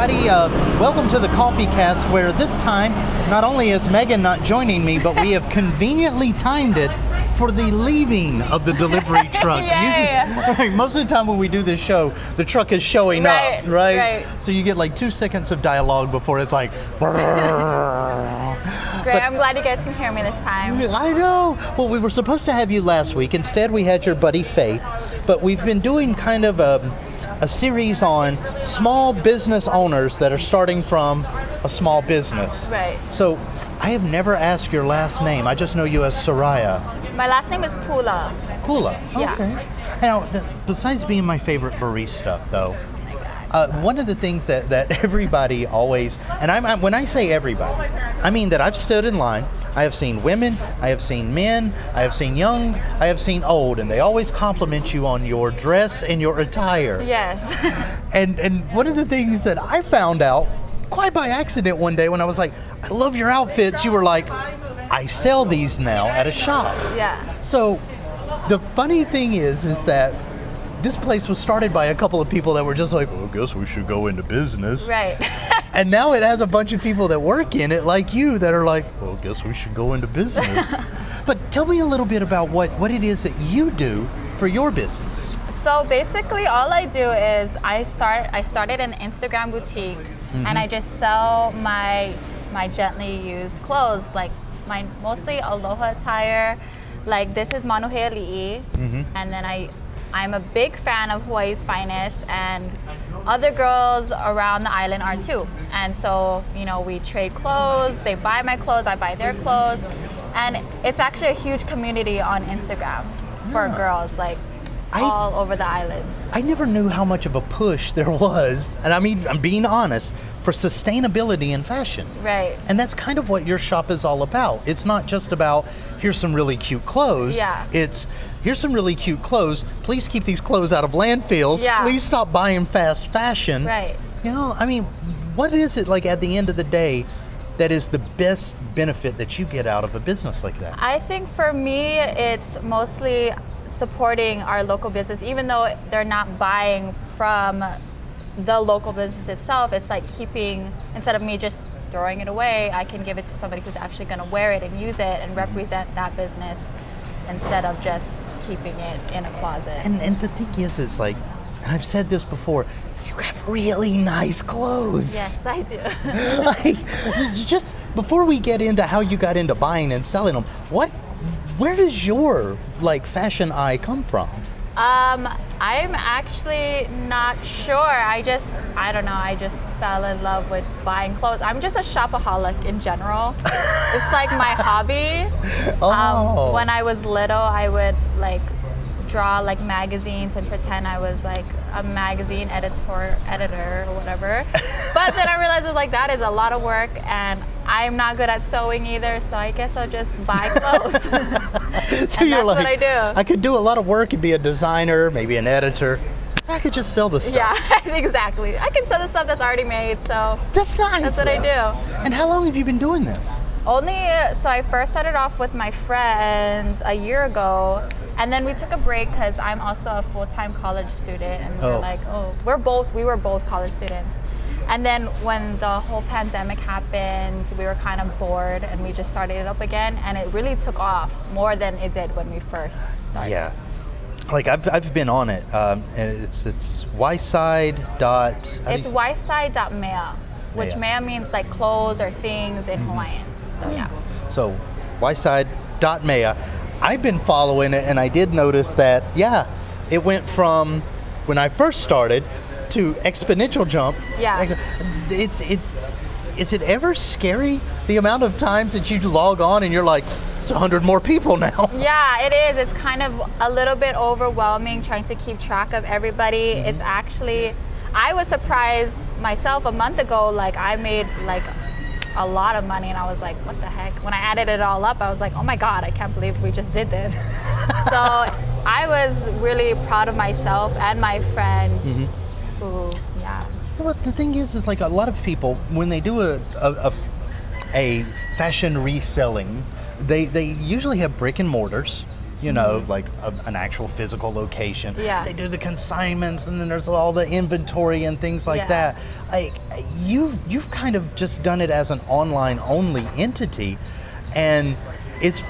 everybody. Welcome to the Coffeecast, where this time, not only is Megan not joining me, but we have conveniently timed it for the leaving of the delivery truck. Usually, most of the time when we do this show, the truck is showing up, right? So you get like 2 seconds of dialogue before it's like... Great, I'm glad you guys can hear me this time. I know. Well, we were supposed to have you last week. Instead, we had your buddy Faith. But we've been doing kind of a series on small business owners that are starting from a small business. Right. So I have never asked your last name. I just know you as Sariah. My last name is Pula. Pula. Yeah. Okay. Now, besides being my favorite barista, though, one of the things that everybody always, and when I say everybody, I mean that I've stood in line, I have seen women, I have seen men, I have seen young, I have seen old, and they always compliment you on your dress and your attire. Yes. And one of the things that I found out, quite by accident one day when I was like, I love your outfits, you were like, I sell these now at a shop. Yeah. So the funny thing is that this place was started by a couple of people that were just like, well, I guess we should go into business. Right. And now it has a bunch of people that work in it like you that are like, well, I guess we should go into business. But tell me a little bit about what it is that you do for your business. So basically all I do is I started an Instagram boutique, and I just sell my gently used clothes, like my mostly aloha attire. Like this is Manuhea Li'i, and then I'm a big fan of Hawaii's finest, and other girls around the island are too. And so, we trade clothes, they buy my clothes, I buy their clothes. And it's actually a huge community on Instagram for girls, like all over the islands. I never knew how much of a push there was, and I mean, I'm being honest, for sustainability in fashion. Right. And that's kind of what your shop is all about. It's not just about, here's some really cute clothes. Yeah. It's, here's some really cute clothes. Please keep these clothes out of landfills. Yeah. Please stop buying fast fashion. Right. I mean, what is it like at the end of the day that is the best benefit that you get out of a business like that? I think for me, it's mostly supporting our local business, even though they're not buying from the local business itself. It's like keeping, instead of me just throwing it away, I can give it to somebody who's actually going to wear it and use it and represent that business instead of just keeping it in a closet. And the thing is like, and I've said this before, you have really nice clothes. Yes, I do. Like, just before we get into how you got into buying and selling them, where does your fashion eye come from? I'm actually not sure. I don't know, I just fell in love with buying clothes. I'm just a shopaholic in general. It's like my hobby. When I was little, I would draw magazines and pretend I was a magazine editor or whatever. But then I realized that is a lot of work, and I'm not good at sewing either, so I guess I'll just buy clothes. So and you're that's what I do. I could do a lot of work and be a designer, maybe an editor. I could just sell the stuff. Yeah, exactly. I can sell the stuff that's already made, so that's nice. That's what I do. And how long have you been doing this? So I first started off with my friends a year ago, and then we took a break because I'm also a full-time college student, and we were both college students. And then when the whole pandemic happened, we were kind of bored, and we just started it up again, and it really took off more than it did when we first started. Yeah. I've been on it. It's Yside. It's Yside.mea, which mea means clothes or things in Hawaiian. So yeah. So Yside.mea. I've been following it, and I did notice that it went from when I first started to exponential jump. Yeah. Is it ever scary, the amount of times that you log on and you're like, it's 100 more people now? Yeah, it is. It's kind of a little bit overwhelming trying to keep track of everybody. It's actually, I was surprised myself a month ago, I made a lot of money, and I was like, what the heck? When I added it all up, I was like, oh my God, I can't believe we just did this. So I was really proud of myself and my friends who, Well, the thing is a lot of people, when they do a fashion reselling, they usually have brick and mortars, you know, like an actual physical location. Yeah. They do the consignments, and then there's all the inventory and things like that. Like you've kind of just done it as an online only entity, and it's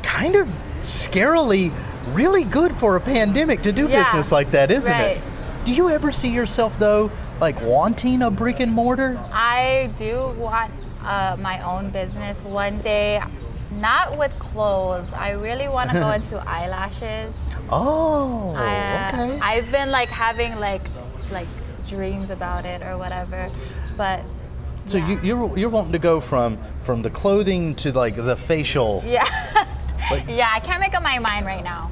kind of scarily really good for a pandemic to do business like that, isn't it? Do you ever see yourself though, like wanting a brick and mortar? I do want my own business one day. Not with clothes. I really want to go into eyelashes. Oh, okay. I've been like having like dreams about it or whatever, but. So you're wanting to go from the clothing to like the facial. Yeah. Like, yeah, I can't make up my mind right now.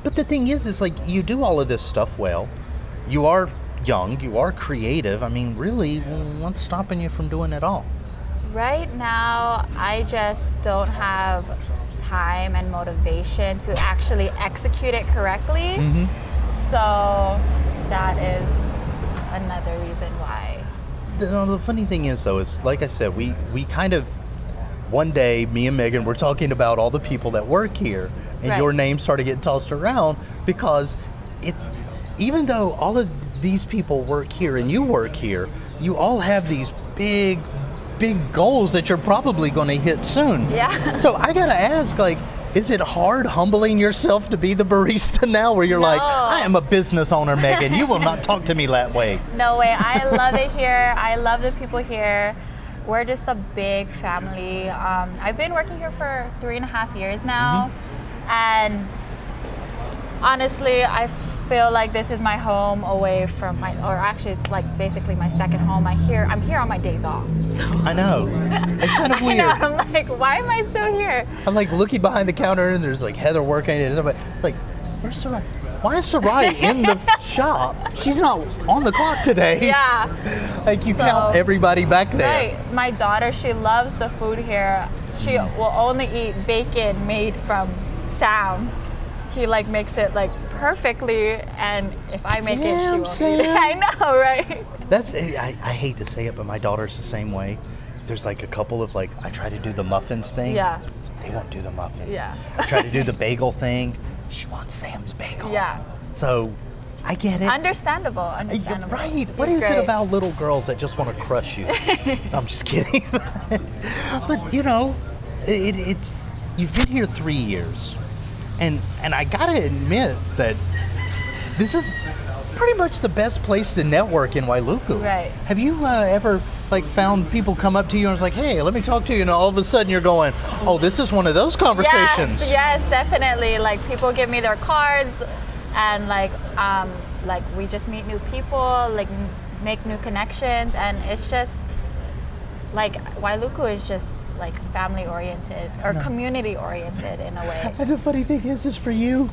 But the thing is like you do all of this stuff well. You are young. You are creative. I mean, really, what's stopping you from doing it all? Right now, I just don't have time and motivation to actually execute it correctly. Mm-hmm. So that is another reason why. The funny thing is, though, is like I said, we kind of, one day, me and Megan were talking about all the people that work here, and your name started getting tossed around because it's, even though all of these people work here and you work here, you all have these big goals that you're probably going to hit soon. Yeah. So I got to ask, like, is it hard humbling yourself to be the barista now where you're like, I am a business owner, Megan. You will not talk to me that way. No way. I love it here. I love the people here. We're just a big family. I've been working here for 3.5 years now. And honestly, I feel like this is my home away from or actually it's like basically my second home. I'm here on my days off. So. I know. It's kind of weird. I know. I'm like, why am I still here? I'm like looking behind the counter and there's like Heather working and somebody like, where's Sariah? Why is Sariah in the shop? She's not on the clock today. Yeah. Like you count everybody back there. Right. My daughter, she loves the food here. She will only eat bacon made from Sam. He like makes it like perfectly, and if I make it, she won't eat it. I know, right? I hate to say it, but my daughter's the same way. There's like a couple of like, I try to do the muffins thing. Yeah. They won't do the muffins. Yeah. I try to do the bagel thing. She wants Sam's bagel. Yeah. So I get it. Understandable. You're right. What is it about little girls that just want to crush you? No, I'm just kidding. But you know, it's you've been here 3 years. And I gotta admit that this is pretty much the best place to network in Wailuku. Right. Have you ever like found people come up to you and was like, hey, let me talk to you, and all of a sudden you're going, oh, this is one of those conversations. Yes, definitely. Like people give me their cards, and like we just meet new people, like make new connections, and it's just like Wailuku is just like family oriented or community oriented in a way. And the funny thing is for you,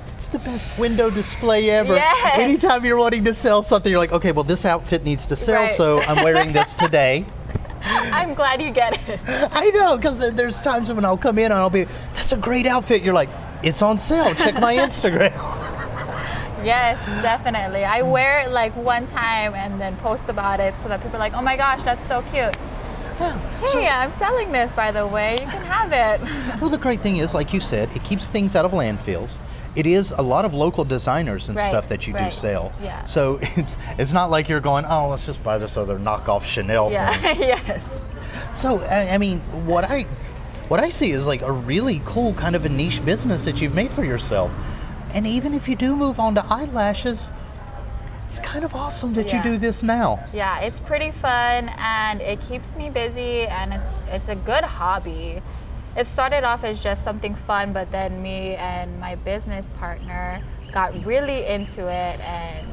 it's the best window display ever. Yes. Anytime you're wanting to sell something, you're like, okay, well, this outfit needs to sell, so I'm wearing this today. I'm glad you get it. I know, because there's times when I'll come in and I'll be, that's a great outfit. You're like, it's on sale. Check my Instagram. Yes, definitely. I wear it like one time and then post about it so that people are like, oh my gosh, that's so cute. Hey, I'm selling this, by the way. You can have it. Well, the great thing is, like you said, it keeps things out of landfills. It is a lot of local designers and stuff that you do sell. Yeah. So it's not like you're going, oh, let's just buy this other knockoff Chanel thing. Yes. So, I mean, what I see is like a really cool kind of a niche business that you've made for yourself. And even if you do move on to eyelashes, it's kind of awesome that you do this now. Yeah, it's pretty fun and it keeps me busy, and it's a good hobby. It started off as just something fun, but then me and my business partner got really into it, and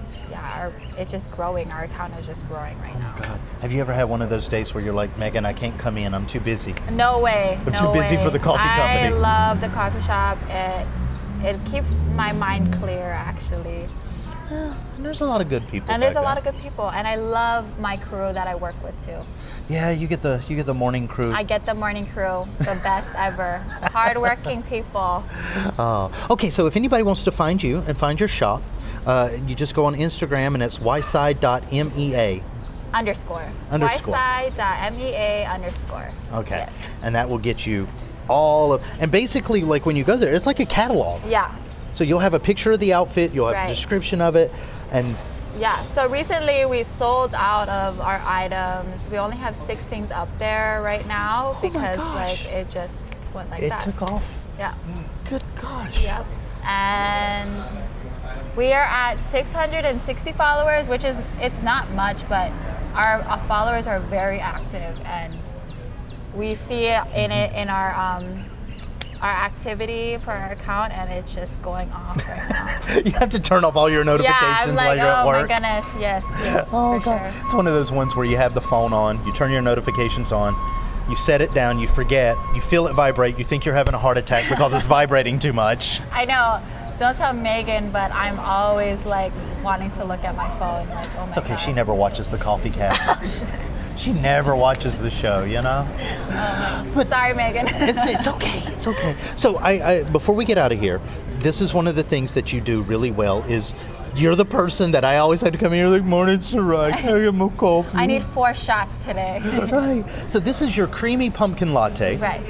it's just growing. Our account is just growing right now. Oh my God. Have you ever had one of those days where you're like, Megan, I can't come in, I'm too busy? No way. I'm too busy for the coffee company. I love the coffee shop. It keeps my mind clear, actually. Yeah, and there's a lot of good people. And there's a lot of good people, and I love my crew that I work with too. Yeah, you get the morning crew. I get the morning crew, the best ever. Hardworking people. Okay, so if anybody wants to find you and find your shop, you just go on Instagram and it's yside.mea. Underscore. Underscore. yside.mea_. Okay, yes. and that will get you and basically like when you go there, it's like a catalog. Yeah. So you'll have a picture of the outfit, you'll have Right. a description of it, and Yeah, so recently we sold out of our items. We only have 6 things up there right now Oh my because gosh. like it just went like it that. took off. Yeah. Good gosh. Yep. And we are at 660 followers, which is, it's not much, but our followers are very active, and we see it in our activity for our account, and it's just going off right now. You have to turn off all your Yeah, notifications I'm while like, you're at oh my work. goodness, yes, Oh for god. sure. It's one of those ones where you have the phone on, you turn your notifications on, you set it down, you forget, you feel it vibrate, you think you're having a heart attack because it's vibrating too much. I know. Don't tell Megan, but I'm always like wanting to look at my phone. Like, oh my It's okay, God. she never watches the Coffee Cast. She never watches the show, you know? But Sorry, Megan. it's okay, it's okay. So I before we get out of here, this is one of the things that you do really well is you're the person that I always have to come here like, morning, Sariah, can I get more coffee? I need 4 shots today. Right. So this is your creamy pumpkin latte. Right.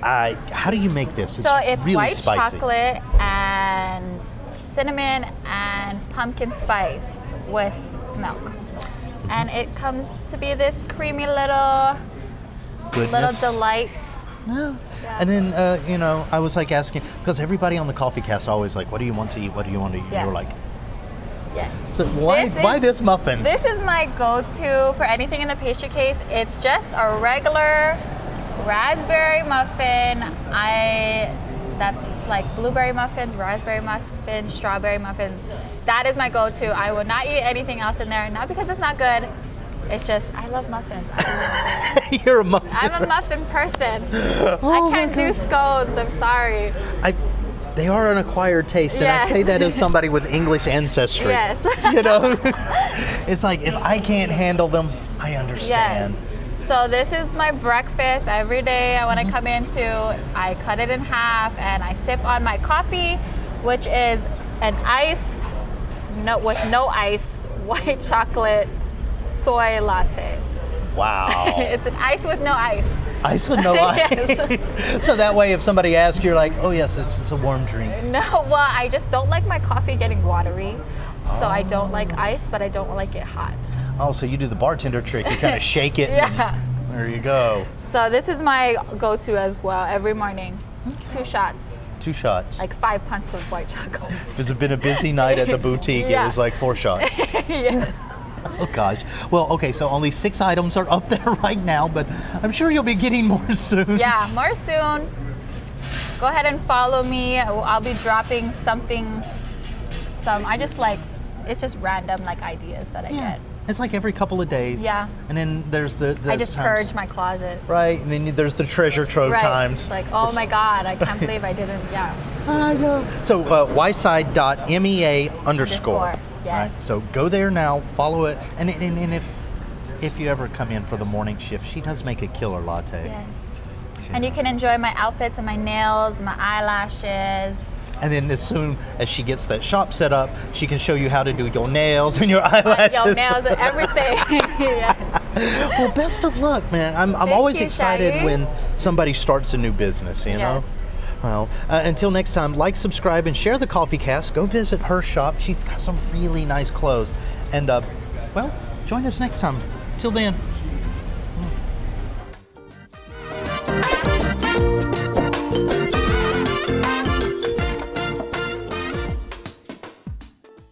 How do you make this? So it's really white spicy. chocolate and cinnamon and pumpkin spice with milk. Mm-hmm. And it comes to be this creamy little Goodness. delight. Yeah. Yeah. And then, you know, I was like asking, because everybody on the Coffee Cast always like, what do you want to eat? What do you want to eat? Yeah. You're like, Yes. so why this muffin? This is my go-to for anything in the pastry case. It's just a regular raspberry muffin. That's like blueberry muffins, raspberry muffins, strawberry muffins. That is my go-to. I will not eat anything else in there. Not because it's not good. It's just I love muffins. You're a muffin. I'm a muffin person. Oh I can't my do scones. I'm sorry. They are an acquired taste, and Yes. I say that as somebody with English ancestry. Yes. You know, it's like if I can't handle them, I understand. Yes. So this is my breakfast every day. When I come into, I cut it in half and I sip on my coffee, which is an iced, with no ice, white chocolate soy latte. Wow. It's an ice with no ice. Ice with no ice. Yes. So that way, if somebody asks, you're like, oh yes, it's a warm drink. No, well, I just don't like my coffee getting watery. So I don't like ice, but I don't like it hot. Oh, so you do the bartender trick. You kind of shake it. Yeah. And there you go. So this is my go-to as well every morning. 2 shots, 2 shots. like 5 pints of white chocolate. If it's been a busy night at the boutique, Yeah. it was like 4 shots. Yes. Oh gosh. Well, okay, so only 6 items are up there right now, but I'm sure you'll be getting more soon. Yeah, more soon. Go ahead and follow me. I'll be dropping I just like, it's just random like ideas that I Yeah. get. It's like every couple of days. Yeah. And then there's I just purge my closet. Right, and then there's the treasure trove Right. times. Like, oh my God, I can't believe I didn't, yeah. I know. So yside.mea_. Underscore, yes. Right. So go there now, follow it, and if you ever come in for the morning shift, she does make a killer latte. Yes. And you can enjoy my outfits and my nails, my eyelashes. And then as soon as she gets that shop set up, she can show you how to do your nails and your eyelashes. Your nails and everything. Yes. Well, best of luck, man. I'm Thank always you, excited Shaggy. when somebody starts a new business, you know? Yes. Well, until next time, like, subscribe, and share the Coffee Cast. Go visit her shop. She's got some really nice clothes. And, well, join us next time. Till then.